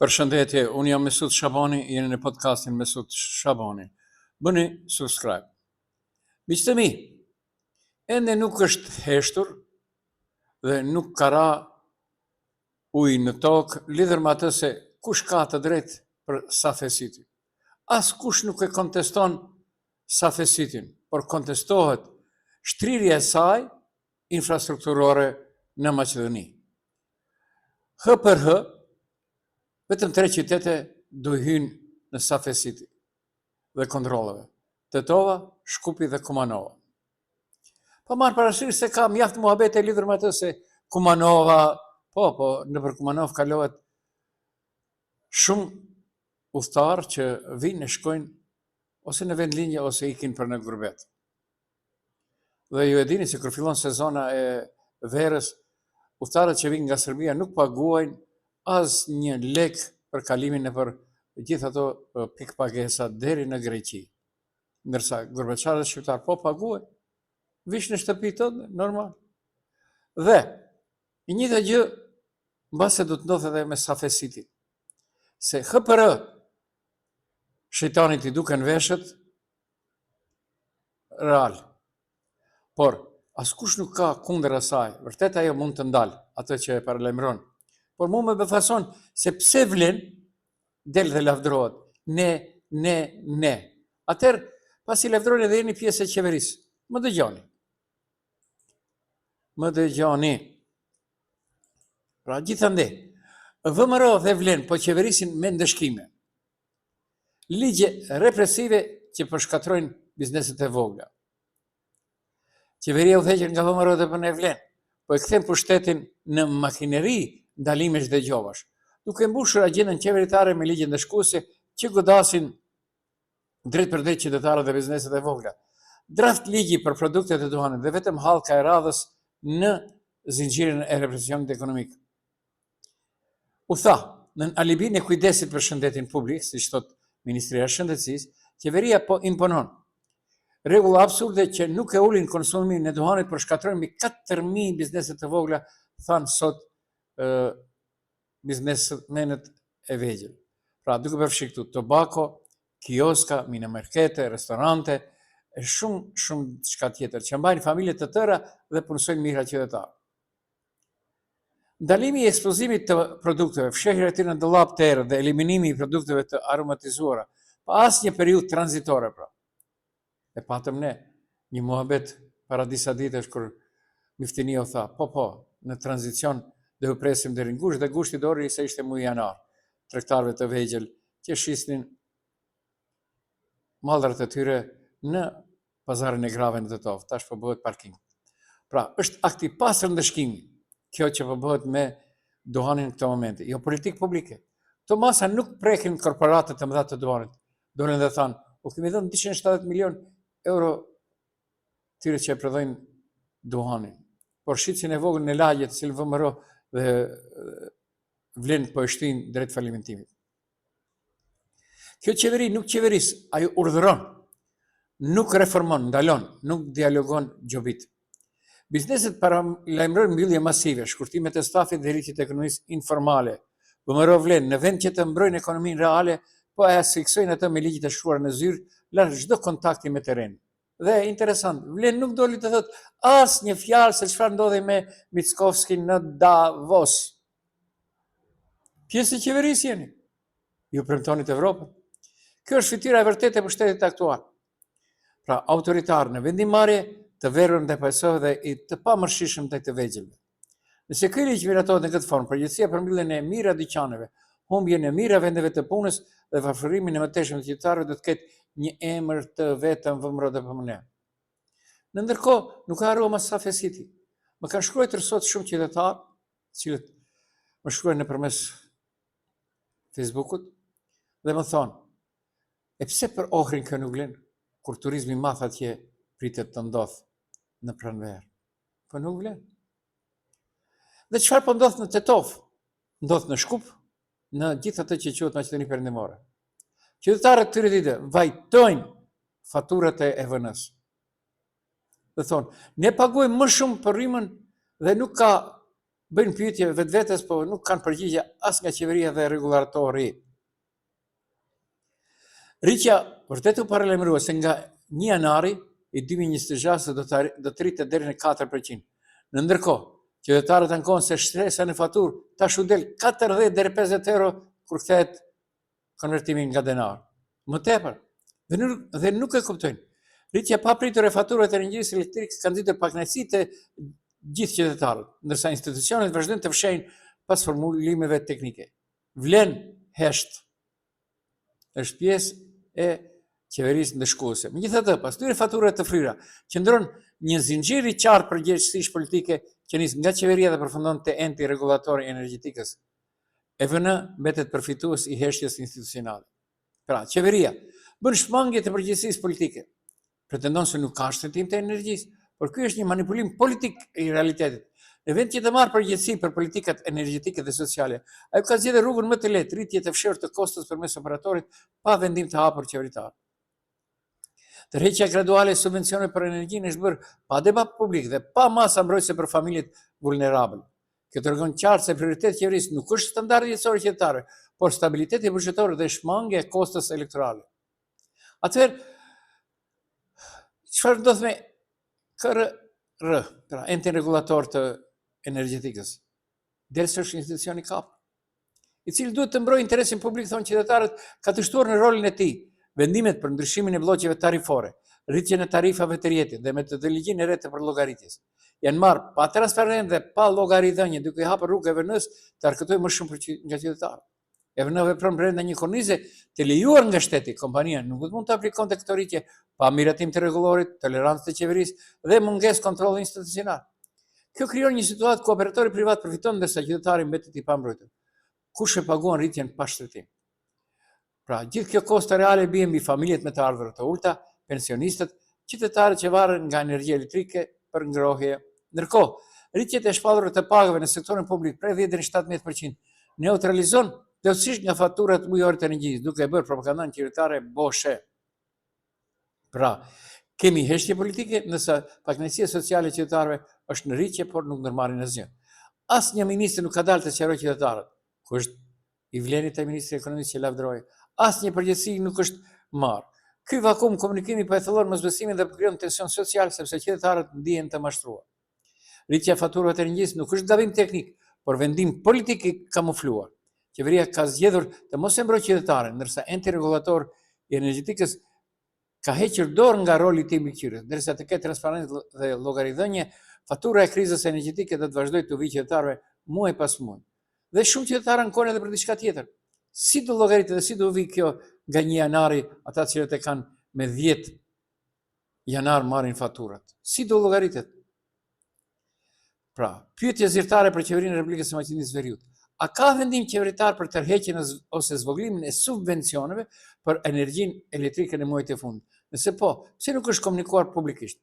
Përshëndetje, unë jam Mesut Shabani, jeni në podcastin Mesut Shabani. Bëni subscribe. Miqtë të mi, ende nuk është heshtur dhe nuk ka ra ujë në tokë, lidhur me atë se kush ka të drejtë për safesitin. As kush nuk e konteston safesitin, por kontestohet shtrirja e saj infrastrukturore në Maqedoni. Hë për hë, vetëm 3 qytete do hyjnë në safesitin dhe kontrolleve: Tetova, Shkupi dhe Kumanova. Po marr parasysh se ka mjaft muhabete lidhur me atë se Kumanova, nëpër Kumanov kalohet shumë udhëtar që vinë e shkojnë ose në vendlinje ose ikin për në gurbet. Dhe ju e dini se kur fillon sezona e verës, udhëtarët që vinë nga Serbia nuk paguajnë asnjë lek për kalimin nëpër gjithë ato pikë pagesa deri në Greqi. Ndërsa gurbetçarët shqiptar po paguajnë, vish në shtëpi tonë, normal. Dhe i njëjta gjë mbase do të ndodhë edhe me safesitin. Se HPR shejtanit i duken veshët real. Por askush nuk ka kundër asaj. Vërtet ajo mund të ndalë atë që e paralajmëron. Por mu me befason se pse vlen del dhe lavdrohet. Ne. Atëherë, pasi lavdroni edhe jeni pjesë e qeverisë, më dëgjoni. Pra gjithandej, VMRO dhe vlen po qeverisin me ndëshkime. Ligje represive që përshkatrojnë bizneset e vogla. Qeveria udhëhequr nga VMRO dhe për ne vlen, po e kthen pushtetin në makineri ndalimesh dhe gjovash, duke mbushur agjendën qeveritare me ligje ndëshkuese që godasin drejt për drejt qytetarët dhe bizneset e vogla. Draft ligji për produktet e duhanit dhe vetëm hallka e radhës në zinxhirin e represionit ekonomik. U tha, në alibin e kujdesit për shëndetin publik, siç thot Ministria e Shëndetësisë, qeveria po imponon rregulla absurde që nuk e ulin konsumimin e duhanit, por shkatrojnë mbi 4.000 bizneset të vogla, thanë sot biznesmenët e vegjël. Pra, duke përfshi këtu tobako, kioska, minimarkete, restorante, e shumë çka tjetër, që mbajnë familje të tëra dhe punësojnë mira qytetarë. Ndalimi i ekspozimit të produkteve, fshehja e tyre në dollap të errët dhe eliminimi i produkteve të aromatizuara, pa asnjë periudhë tranzitore pra. E patëm ne një muhabet para disa ditësh kur Miftini u tha, në tranzicion dhe u presim deri në gusht, dhe gushti dori se ishte muaj janar, tregtarëve të vegjël që shisnin mallrat e tyre në pazarin e grave në Tetovë, tash po bëhet parking. Pra, është akti pastër ndëshkimi, kjo që po bëhet me duhanin në këto momente, jo politikë publike. Këto masa nuk prekin korporatet të mëdha të duhanit. Dolën dhe thanë, u kemi dhënë 270 milion euro tyre që e prodhojnë duhanin. Por shitjen e vogël në lagje të cilën VMRO dhe vlen po e shtin drejt falimentimit. Kjo qeveri nuk qeveris, ajo urdhëron, nuk reformon, ndalon, nuk dialogon gjobit. Bizneset paralajmërojnë mbyllje masive, shkurtimet e stafit dhe rritjet e ekonomisë informale. VMRO vlen në vend që të mbrojnë ekonominë reale, po e asfiksojnë atë me ligjit e shkruar në zyrë, larg çdo kontakti me terrenin. Dhe interesant, vlen nuk doli të thotë asnjë fjalë se çfarë ndodhi me Mickovskin në Davos. Pjesë e qeverisë jeni. Ju premtonit Evropën. Kjo është fytyra e vërtetë e pushtetit aktual. Pra, autoritar në vendimmarrje, të verur ndaj pajisëve dhe i të pamërshishëm ndaj të vegjëlve. Nëse ky ligj miratohet në këtë formë, përgjithësia për mbylljen e mira dyqaneve, humbjen e mira vendeve të punës dhe varfërimin e mëtejshëm të qytetarëve do të ketë një emër të vetëm VMRO dhe PMN. Në ndërkohë, nuk ka harruar mas safesiti. Më kanë shkruar sot shumë qytetarë, cilët më shkruajnë nëpërmes Facebookut dhe më thonë, e pse për Ohrin kjo nuk vlen, kur turizmi i madh atje pritet të ndodh në pranverë? Po nuk vlen. Dhe çfarë po ndodh në Tetovë? Ndodh në Shkup, në gjithë atë që quhet Maqedoni Perëndimore. Qytetarët këtyre ditë vajtojnë faturat e EVN-s. Dhe thonë, ne paguajmë më shumë për rrymën dhe nuk ka bëjnë pyetje vetvetes, po nuk kanë përgjigje as nga qeveria dhe rregullatori. Rritja vërtet u paralajmërua se nga 1 janari i 2026 do të rritet deri në 4%. Në ndërkohë, qytetarët ankohen se shtresa në faturë tash u del 40 deri 50 euro kur kthehet konvertimi nga denar. Më tepër, dhe nuk e kuptojnë. Rritja papritur e faturave të energjisë elektrike ka nxitur pakënaqësi të gjithë qytetarët, ndërsa institucionet vazhdojnë të fshejnë pas formulimeve teknike. Vlen hesht është pjesë e qeverisë ndëshkuese. Megjithatë, pas këtyre faturave të fryra, qëndron një zinxhir i qartë përgjegjësish politike që nis nga qeveria dhe përfundon te enti rregullator i energjetikës. EVN mbetet përfitues i heshtjes institucionale. Pra, qeveria bën shmangje të përgjegjësisë politike. Pretendon se nuk ka shëtim të energjisë, por ky është një manipulim politik i realitetit. Në vend që të marrë përgjegjësi për politikat energjetike dhe sociale, ai ka zgjedhur rrugën më të lehtë, rritje të fshehur të kostos përmes operatorit pa vendim të hapur qeveritar. Tërheqja graduale e subvencioneve për energjinë është bërë pa debat publik dhe pa masa mbrojtëse për familjet vulnerabël. Kjo tregon qartë se prioriteti i qeverisë nuk është standardi jetësor i qytetarëve, por stabiliteti buxhetor dhe shmangja e kostos elektorale. Atëherë, çfarë ndodh me KRR, pra enti rregullator të energjetikës? Derisa është institucion i kapur, i cili duhet të mbrojë interesin publik, thonë qytetarët, ka të shtuar në rolin e tij. Vendimet për ndryshimin e bllokeve tarifore, rritjen e tarifave të rrjetit dhe metodologjin e re të përllogaritis janë marrë pa transparent dhe pa llogaridhënie, duke hapur rrugë EVN-s të argëtojë më shumë nga qytetarët. EVN vepron brenda një kornize të lejuar nga shteti. Kompania nuk mund të aplikonte këtë rritje pa miratim të rregullorit, tolerancë të qeverisë dhe mungesë kontrolli institucional. Kjo krijon një situatë ku operatori privat përfiton ndërsa qytetari mbetet i pambrojtur. Kush e paguan rritjen pa shtretim? Pra, gjithë kjo kosto reale bie mbi familjet me të ardhurat të ulta, pensionistët, qytetarët që varen nga energjia elektrike për ngrohje. Ndërkohë, rritjet e shpallura të pagave në sektorin publik prej 10 deri në 17% neutralizon plotësisht nga faturat mujore të energjisë, duke bërë propagandën qytetare boshe. Pra, kemi heshtje politike, nëse pakënaqësia sociale e qytetarëve është në rritje, por nuk ndërmarrin asgjë. Asnjë ministër nuk ka dalë të sqarojë qytetarët, ku është i vlenit e ministrit e ekonomisë që lavdëroi. Asnjë përgjegjësi nuk është marrë. Ky vakum komunikimi po e thellon mosbesimin dhe krijon tension social sepse qytetarët ndihen të mashtruar. Rritja e faturave të energjisë nuk është gabim teknik, por vendim politik i kamufluar. Qeveria ka zgjedhur të mos e mbrojë qytetarën, ndërsa enti rregullator i energjetikës ka hequr dorë nga roli i tij mbikëqyrës, ndërsa të ketë transparencë dhe llogaridhënie, fatura e krizës energjetike do të vazhdojë të vijë qytetarëve muaj pas muaj. Dhe shumë qytetarë ankohen edhe për diçka tjetër. Si do llogaritet dhe si do vi kjo nga 1 janari, ata që e kanë me 10 janar marrin faturat? Si do llogaritet? Pra, pyetje zyrtare për qeverinë e Republikës së Maqedonisë Veriut. A ka vendim qeveritar për tërheqjen ose zvogëlimin e subvencioneve për energjinë elektrike në muajt e fundit? Nëse po, pse nuk është komunikuar publikisht?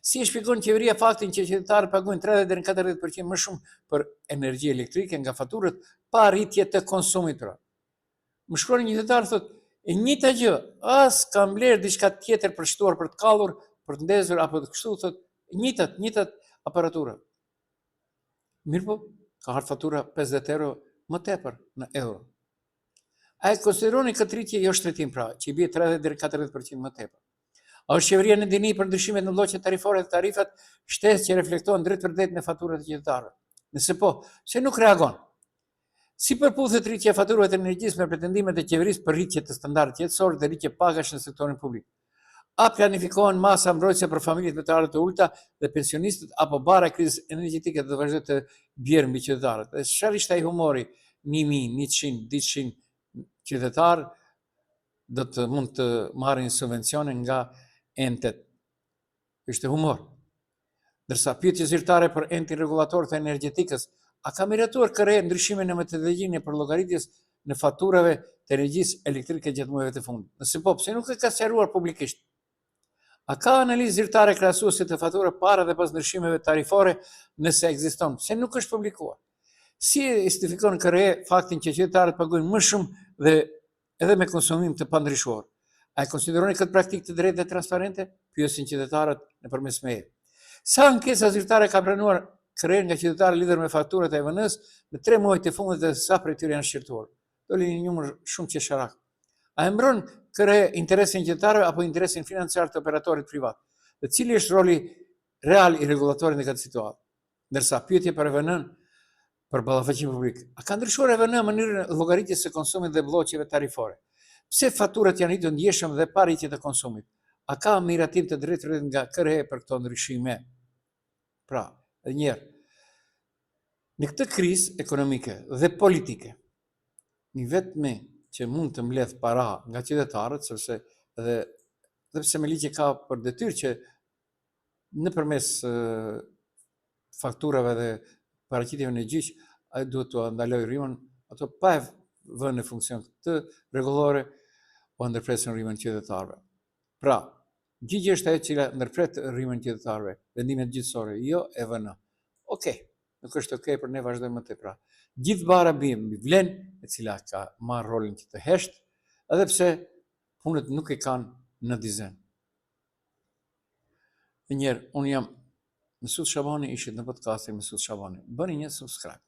Si e shpjegon qeveria faktin që qytetarët pagojnë 30 deri në 40% më shumë për energji elektrike nga faturat pa rritje të konsumit? Më shkruan një qytetar, thotë, e njëjta gjë, as ka mbledh diçka tjetër për shtuar për të kallur, për të ndezur apo të kështu, thotë, njëjtat aparatura. Mirë po, ka ardhur fatura 50 euro më tepër në euro. A e konsideroni këtë rritje jo shtretim, pra, që i bie 30 deri 40% më tepër? A është qeveria në dini për ndryshimet në bllokët tarifore dhe tarifat, shtesë që reflektohen drejt për drejt në faturat e qytetarëve? Nëse po, pse nuk reagon? Si përputhet rritja e faturave të energjisë me pretendimet e qeverisë për rritje të standardit jetësor dhe rritje pagash në sektorin publik? A planifikohen masa mbrojtëse për familjet me të ardhurat të ulta dhe pensionistët, apo bara e krizës energjetike do të vazhdojë të bjerë mbi qytetarët? Dhe çfarë ishte ai humori? 1.100, 200 qytetarë do të mund të marrin subvencione nga entet. Ishte humor. Ndërsa pyetje zyrtare për entin rregullator të energjetikës, a ka miratuar KRE ndryshimin në metodologjinë për llogaritjes në faturave të energjisë elektrike gjatë muajve të fundit? Nëse po, pse nuk e ka sqaruar publikisht? A ka analizë zyrtare krahasuese të faturave para dhe pas ndryshimeve tarifore, nëse ekziston? Pse nuk është publikuar? Si e justifikon KRE faktin që qytetarët pagojnë më shumë dhe edhe me konsumim të pandryshuar? A e konsideroni këtë praktikë të drejtë dhe transparente? Pyesin qytetarët nëpërmes mail. Sa ankesa zyrtare ka pranuar kryer nga qytetarë lidhur me fakturat e EVN-s në 3 muajt e fundit dhe sa prej tyre janë shqyrtuar. Doli një numër shumë qesharak. A e mbron interesin qytetarëve apo interesin financiar të operatorit privat? Dhe cili është roli real i rregullatorit në këtë situatë? Ndërsa pyetje për EVN-n për ballafaqim publik. A ka ndryshuar EVN mënyrën e llogaritjes së konsumit dhe bllloqeve tarifore? Pse faturat janë rritur ndjeshëm dhe pa rritje të konsumit? A ka miratim të drejtë nga KRE për këto ndryshime? Pra, edhe një herë, në këtë krizë ekonomike dhe politike, një vetmi që mund të mbledh para nga qytetarët, sepse edhe pse me ligj ka për detyrë që nëpërmes fakturave dhe paraqitjeve në gjyq, ai duhet të ndalojë rrymën, ato pa vënë në funksion të rregullore o ndërpresën rrymën qytetarëve. Pra, gjyqi është ajo që ndërpret rrymën qytetarëve, vendimet gjyqësore, jo EVN. Okej, nuk është okej, për ne vazhdojmë më tepër. Gjithë bara bien mbi vlenë, e cila ka marrë rolin që të heshtë, edhe pse punët nuk e kanë në dizen. Njëherë, unë jam Mesut Shabani, ishit në podcastin Mesut Shabani. Bëni një subscribe.